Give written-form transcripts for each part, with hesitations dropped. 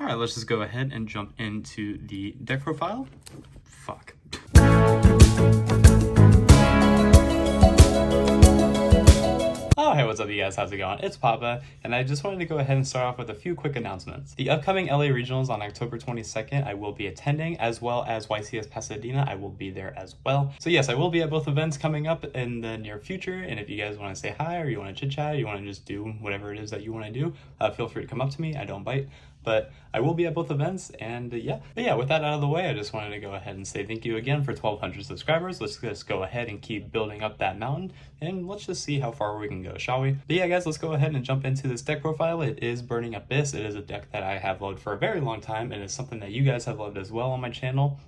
Alright, let's just go ahead and jump into the deck profile. Fuck. Oh, hey, what's up, you guys? How's it going? It's Papa, and I just wanted to go ahead and start off with a few quick announcements. The upcoming LA Regionals on October 22nd, I will be attending, as well as YCS Pasadena, I will be there as well. So yes, I will be at both events coming up in the near future, and if you guys want to say hi, or you want to chit-chat, or you want to just do whatever it is that you want to do, feel free to come up to me. I don't bite. But I will be at both events, and yeah. But yeah, with that out of the way, I just wanted to go ahead and say thank you again for 1,200 subscribers. Let's just go ahead and keep building up that mountain, and let's just see how far we can go, shall we? But yeah, guys, let's go ahead and jump into this deck profile. It is Burning Abyss. It is a deck that I have loved for a very long time, and it's something that you guys have loved as well on my channel,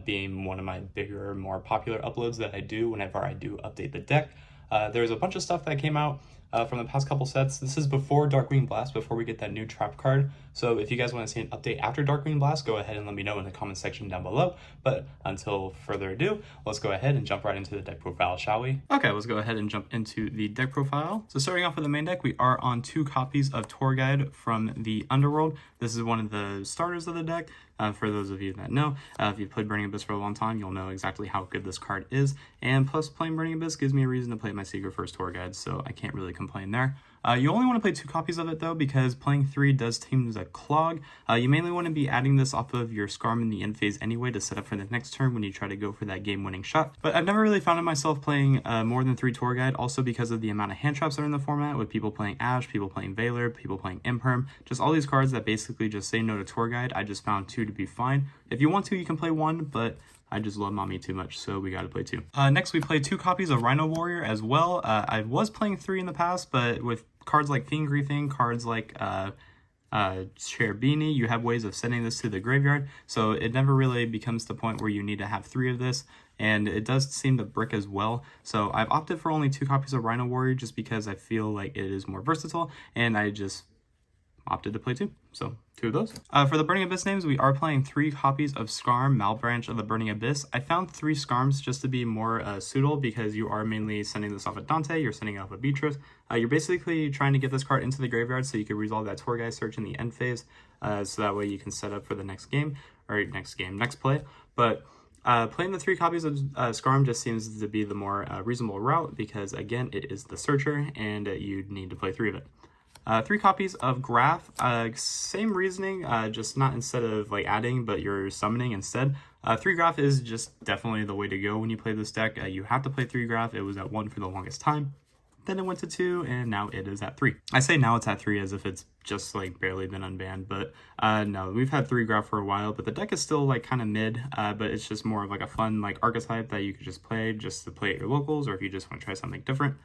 being one of my bigger, more popular uploads that I do whenever I do update the deck. There's a bunch of stuff that came out from the past couple sets. This is before Darkwing Blast, before we get that new trap card. So if you guys want to see an update after Darkwing Blast, go ahead and let me know in the comment section down below. But until further ado, let's go ahead and jump right into the deck profile, shall we? Okay, let's go ahead and jump into the deck profile. So starting off with the main deck, we are on 2 copies of Tour Guide from the Underworld. This is one of the starters of the deck. For those of you that know, if you've played Burning Abyss for a long time, you'll know exactly how good this card is. And plus, playing Burning Abyss gives me a reason to play my Secret First Tour Guide, so I can't really complain there. You only want to play 2 copies of it though, because playing 3 does seem to clog. You mainly want to be adding this off of your Scarm in the end phase anyway to set up for the next turn when you try to go for that game-winning shot. But I've never really found myself playing more than 3 Tour Guide, also because of the amount of hand traps that are in the format, with people playing Ash, people playing Valor, people playing Imperm, just all these cards that basically just say no to Tour Guide. I just found 2 to be fine. If you want to, you can play 1, but I just love Mommy too much, so we gotta play 2. Next, we play 2 copies of Rhino Warrior as well. I was playing 3 in the past, but with cards like Fiend Griefing, cards like Cherubini, you have ways of sending this to the graveyard, so it never really becomes the point where you need to have 3 of this, and it does seem to brick as well. So I've opted for only 2 copies of Rhino Warrior just because I feel like it is more versatile, and I just opted to play 2, so 2 of those. For the Burning Abyss names, we are playing 3 copies of Scarm, Malbranch of the Burning Abyss. I found 3 Scarms just to be more suitable because you are mainly sending this off at Dante, you're sending it off at Beatrice. You're basically trying to get this card into the graveyard so you can resolve that Tour Guide search in the end phase, so that way you can set up for the next game, or next play. But playing the 3 copies of Scarm just seems to be the more reasonable route because, again, it is the searcher and you need to play 3 of it. 3 copies of Graph, same reasoning, just not instead of like adding, but you're summoning instead. 3 Graph is just definitely the way to go when you play this deck. You have to play 3 Graph. It was at 1 for the longest time. Then it went to 2, and now it is at 3. I say now it's at 3 as if it's just like barely been unbanned, but no, we've had 3 Graph for a while, but the deck is still like kind of mid, but it's just more of like a fun like archetype that you could just play just to play at your locals, or if you just want to try something different.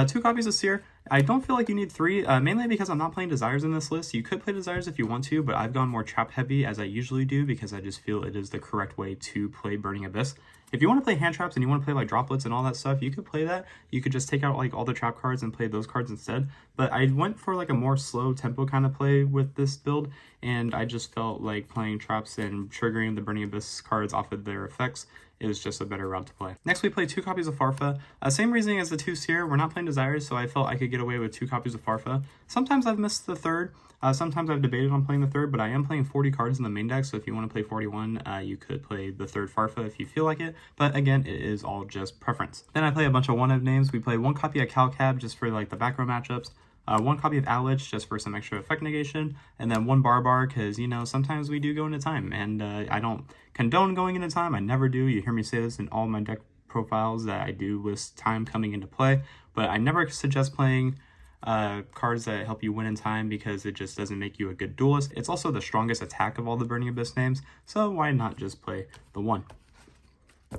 2 copies of Seer. I don't feel like you need 3, mainly because I'm not playing Desires in this list. You could play Desires if you want to, but I've gone more trap heavy as I usually do because I just feel it is the correct way to play Burning Abyss. If you want to play hand traps and you want to play like droplets and all that stuff, you could play that. You could just take out like all the trap cards and play those cards instead. But I went for like a more slow tempo kind of play with this build, and I just felt like playing traps and triggering the Burning Abyss cards off of their effects is just a better route to play. Next, we play 2 copies of Farfa. Same reasoning as the 2 Seer. We're not playing Desires, so I felt I could get away with 2 copies of Farfa. Sometimes I've missed the 3rd. Sometimes I've debated on playing the 3rd, but I am playing 40 cards in the main deck, so if you want to play 41, you could play the 3rd Farfa if you feel like it, but again, it is all just preference. Then I play a bunch of 1-of names. We play 1 copy of Calcab just for like the back row matchups, 1 copy of Alich just for some extra effect negation, and then 1 Barbar because, you know, sometimes we do go into time, and I don't condone going into time. I never do. You hear me say this in all my deck profiles that I do list time coming into play, but I never suggest playing cards that help you win in time because it just doesn't make you a good duelist. It's also the strongest attack of all the Burning Abyss names, so why not just play the 1?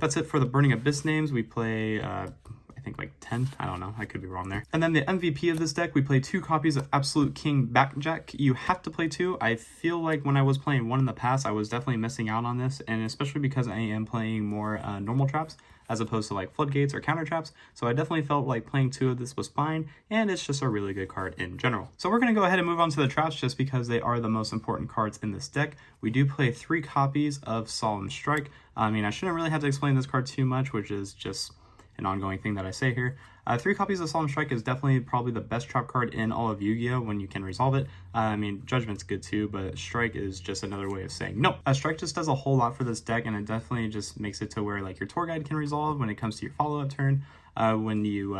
That's it for the Burning Abyss names. We play I think like 10, I don't know, I could be wrong there. And then the MVP of this deck, we play 2 copies of Absolute King Backjack. You have to play 2. I feel like when I was playing 1 in the past, I was definitely missing out on this, and especially because I am playing more normal traps as opposed to like floodgates or counter traps. So I definitely felt like playing 2 of this was fine, and it's just a really good card in general. So we're going to go ahead and move on to the traps just because they are the most important cards in this deck. We do play 3 copies of Solemn Strike. I mean, I shouldn't really have to explain this card too much, which is just an ongoing thing that I say here. 3 copies of Solemn Strike is definitely probably the best trap card in all of Yu-Gi-Oh! When you can resolve it. I mean, Judgment's good too, but Strike is just another way of saying no. Strike just does a whole lot for this deck, and it definitely just makes it to where like your Tour Guide can resolve when it comes to your follow-up turn. When you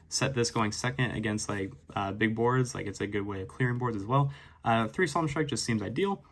set this going second against like big boards, like it's a good way of clearing boards as well. 3 Solemn Strike just seems ideal.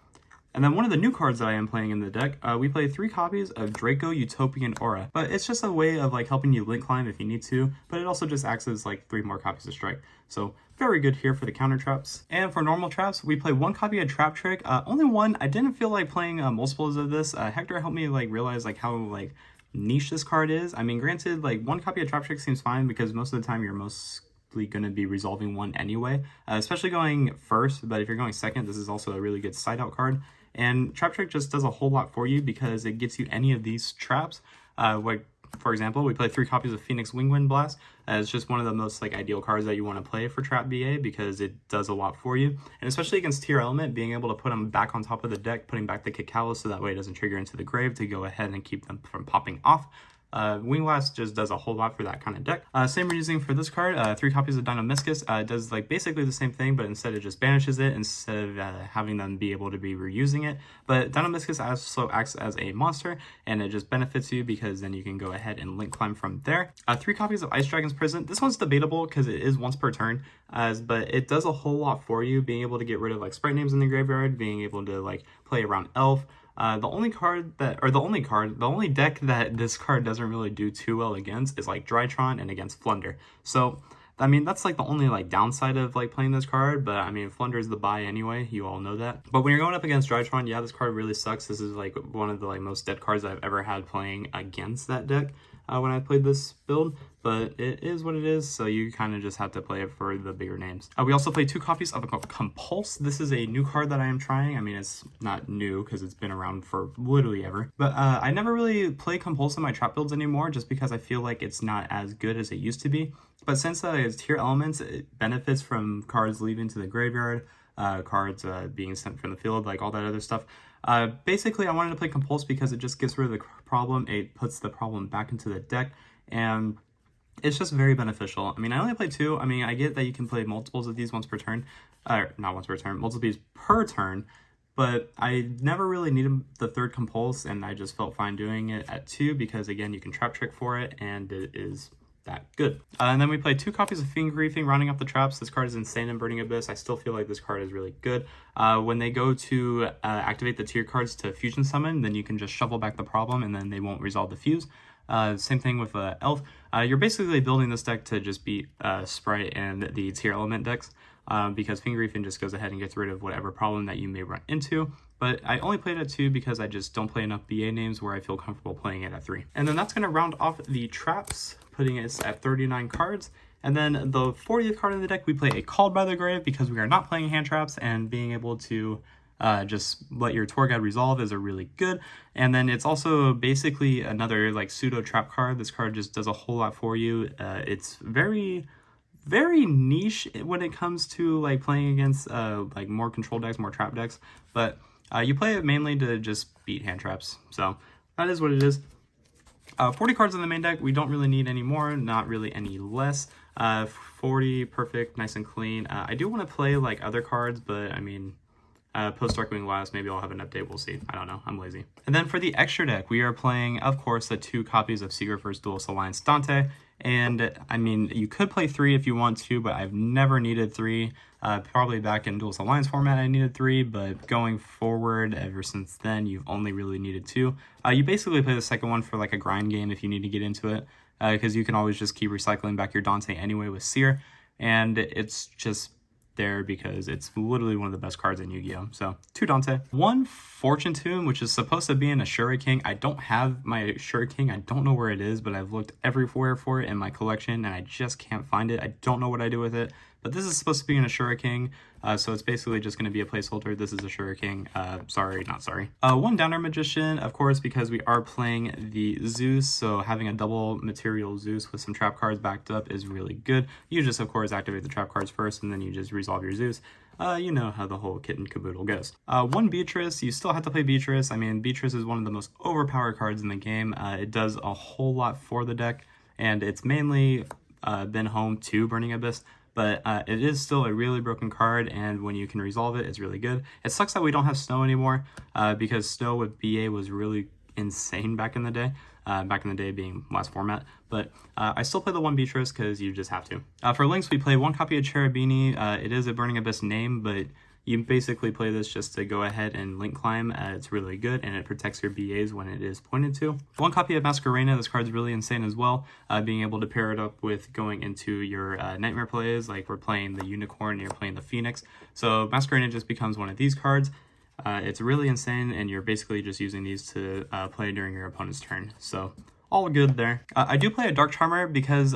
And then one of the new cards that I am playing in the deck, we play 3 copies of Draco Utopian Aura. But it's just a way of like helping you link climb if you need to, but it also just acts as like 3 more copies of Strike. So very good here for the counter traps. And for normal traps, we play 1 copy of Trap Trick. Only one. I didn't feel like playing multiples of this. Hector helped me like realize like how like niche this card is. I mean, granted, like 1 copy of Trap Trick seems fine because most of the time you're mostly going to be resolving one anyway, especially going first. But if you're going second, this is also a really good side out card. And Trap Trick just does a whole lot for you because it gets you any of these traps. Like, for example, we play 3 copies of Phoenix Wingwind Blast. It's just one of the most like ideal cards that you want to play for Trap BA because it does a lot for you. And especially against Tier Element, being able to put them back on top of the deck, putting back the Cacao so that way it doesn't trigger into the grave to go ahead and keep them from popping off. Wing Blast just does a whole lot for that kind of deck. Same reasoning for this card. 3 copies of Dynamiscus does like basically the same thing, but instead it just banishes it instead of having them be able to be reusing it. But Dynamiscus also acts as a monster, and it just benefits you because then you can go ahead and link climb from there. 3 copies of Ice Dragon's Prison. This one's debatable because it is once per turn, but it does a whole lot for you, being able to get rid of like sprite names in the graveyard, being able to like play around Elf. The only deck that this card doesn't really do too well against is like Drytron and against Flunder. So, I mean, that's like the only like downside of like playing this card, but I mean, Flunder is the buy anyway, you all know that. But when you're going up against Drytron, yeah, this card really sucks. This is like one of the like most dead cards I've ever had playing against that deck when I played this build, but it is what it is, so you kind of just have to play it for the bigger names. We also play 2 copies of Compulse. This is a new card that I am trying. I mean, it's not new because it's been around for literally ever, but I never really play Compulse in my trap builds anymore just because I feel like it's not as good as it used to be. But since it's Tier Elements, it benefits from cards leaving to the graveyard, cards being sent from the field, like all that other stuff. Basically, I wanted to play Compulse because it just gets rid of the problem. It puts the problem back into the deck, and it's just very beneficial. I mean, I only play 2. I mean, I get that you can play multiples of these once per turn. Not once per turn, multiples per turn. But I never really needed the 3rd Compulse, and I just felt fine doing it at 2 because, again, you can Trap Trick for it, and it is that good. And then we play 2 copies of Fiend Griefing, rounding up the traps. This card is insane in Burning Abyss. I still feel like this card is really good. When they go to activate the tier cards to fusion summon, then you can just shuffle back the problem and then they won't resolve the fuse. Same thing with Elf. You're basically building this deck to just beat Sprite and the tier element decks because Fiend Griefing just goes ahead and gets rid of whatever problem that you may run into. But I only played it at 2 because I just don't play enough BA names where I feel comfortable playing it at 3. And then that's going to round off the traps, putting us at 39 cards. And then the 40th card in the deck, we play a Called by the Grave because we are not playing hand traps, and being able to just let your Tour Guide resolve is a really good. And then it's also basically another like pseudo trap card. This card just does a whole lot for you. It's very niche when it comes to like playing against like more control decks, more trap decks, but you play it mainly to just beat hand traps. So that is what it is. 40 cards in the main deck. We don't really need any more, not really any less. 40, perfect, nice and clean. I do want to play like other cards, but I mean, post Darkwing Blast, maybe I'll have an update, we'll see. I don't know, I'm lazy. And then for the extra deck, we are playing, of course, the 2 copies of Secret First Duelist Alliance Dante. And I mean, you could play 3 if you want to, but I've never needed 3. Probably back in Duelist Alliance format, I needed 3, but going forward, ever since then, you've only really needed 2. You basically play the second one for like a grind game if you need to get into it, because you can always just keep recycling back your Dante anyway with Seer, and it's just there because it's literally one of the best cards in Yu-Gi-Oh! So 2 Dante. 1 Fortune Tomb, which is supposed to be an Ashura King. I don't have my Ashura King. I don't know where it is, but I've looked everywhere for it in my collection and I just can't find it. I don't know what I do with it, but this is supposed to be an Ashura King. So it's basically just going to be a placeholder. This is Ashura King. Sorry, not sorry. 1 Downer Magician, of course, because we are playing the Zeus, so having a double material Zeus with some trap cards backed up is really good. You just, of course, activate the trap cards first, and then you just resolve your Zeus. You know how the whole kit and caboodle goes. 1 Beatrice, you still have to play Beatrice. I mean, Beatrice is one of the most overpowered cards in the game. It does a whole lot for the deck, and it's mainly been home to Burning Abyss, but it is still a really broken card, and when you can resolve it, it's really good. It sucks that we don't have Snow anymore, because Snow with BA was really insane back in the day. Back in the day being last format, but I still play the one Beatrice because you just have to. For links, we play one copy of Cherubini. It is a Burning Abyss name, but you basically play this just to go ahead and link climb. It's really good, and it protects your BAs when it is pointed to. One copy of Masquerena. This card's really insane as well. Being able to pair it up with going into your Nightmare plays, like we're playing the Unicorn and you're playing the Phoenix. So Masquerena just becomes one of these cards. It's really insane, and you're basically just using these to play during your opponent's turn. So all good there. I do play a Dark Charmer because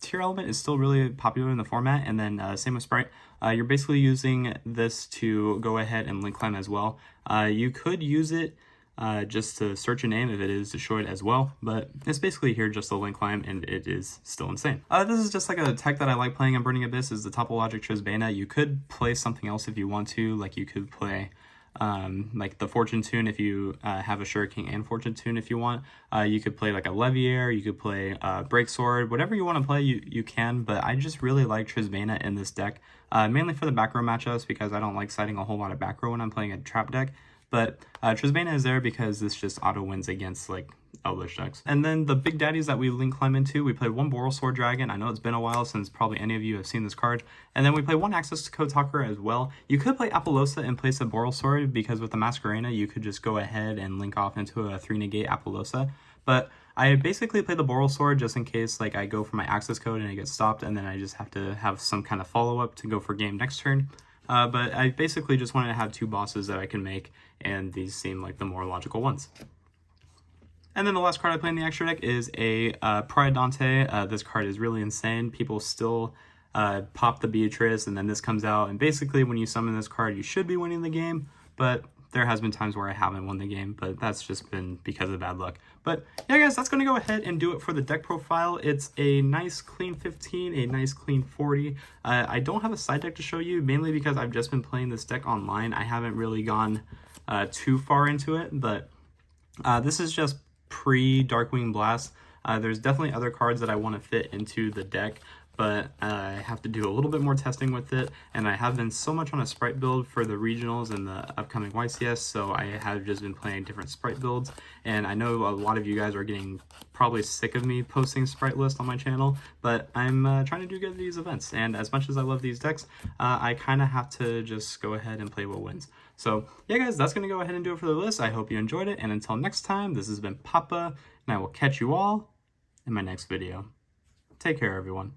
Tier Element is still really popular in the format, and then same with Sprite. You're basically using this to go ahead and link climb as well. You could use it just to search a name if it is destroyed as well, but it's basically here just to link climb, and it is still insane. This is just like a tech that I like playing on Burning Abyss, is the Topologic Trisbana. You could play something else if you want to, like you could play like the Fortune Tune if you have a Shuriken and Fortune Tune if you want. You could play like a Leviair, you could play Break Sword, whatever you want to play you can, but I just really like Trisbana in this deck, mainly for the back row matchups because I don't like siding a whole lot of back row when I'm playing a trap deck, but Trisbana is there because this just auto wins against like Elvish decks. And then the big daddies that we link climb into, we play one Boral Sword Dragon. I know it's been a while since probably any of you have seen this card. And then we play one Access to Code Talker as well. You could play Apollosa in place of Boral Sword because with the Masquerena, you could just go ahead and link off into a 3-negate Apollosa. But I basically play the Boral Sword just in case like I go for my access code and it gets stopped, and then I just have to have some kind of follow-up to go for game next turn. But I basically just wanted to have two bosses that I can make, and these seem like the more logical ones. And then the last card I play in the extra deck is a Pride Dante. This card is really insane. People still pop the Beatrice, and then this comes out, and basically when you summon this card, you should be winning the game, but there has been times where I haven't won the game, but that's just been because of bad luck. But yeah, guys, that's going to go ahead and do it for the deck profile. It's a nice clean 15, a nice clean 40. I don't have a side deck to show you, mainly because I've just been playing this deck online. I haven't really gone too far into it, but this is just pre-Darkwing Blast. There's definitely other cards that I want to fit into the deck, but I have to do a little bit more testing with it, and I have been so much on a Sprite build for the regionals and the upcoming YCS, so I have just been playing different Sprite builds, and I know a lot of you guys are getting probably sick of me posting Sprite list on my channel, but I'm trying to do good at these events, and as much as I love these decks, I kind of have to just go ahead and play what wins. So yeah, guys, that's going to go ahead and do it for the list. I hope you enjoyed it, and until next time, this has been Papa, and I will catch you all in my next video. Take care, everyone.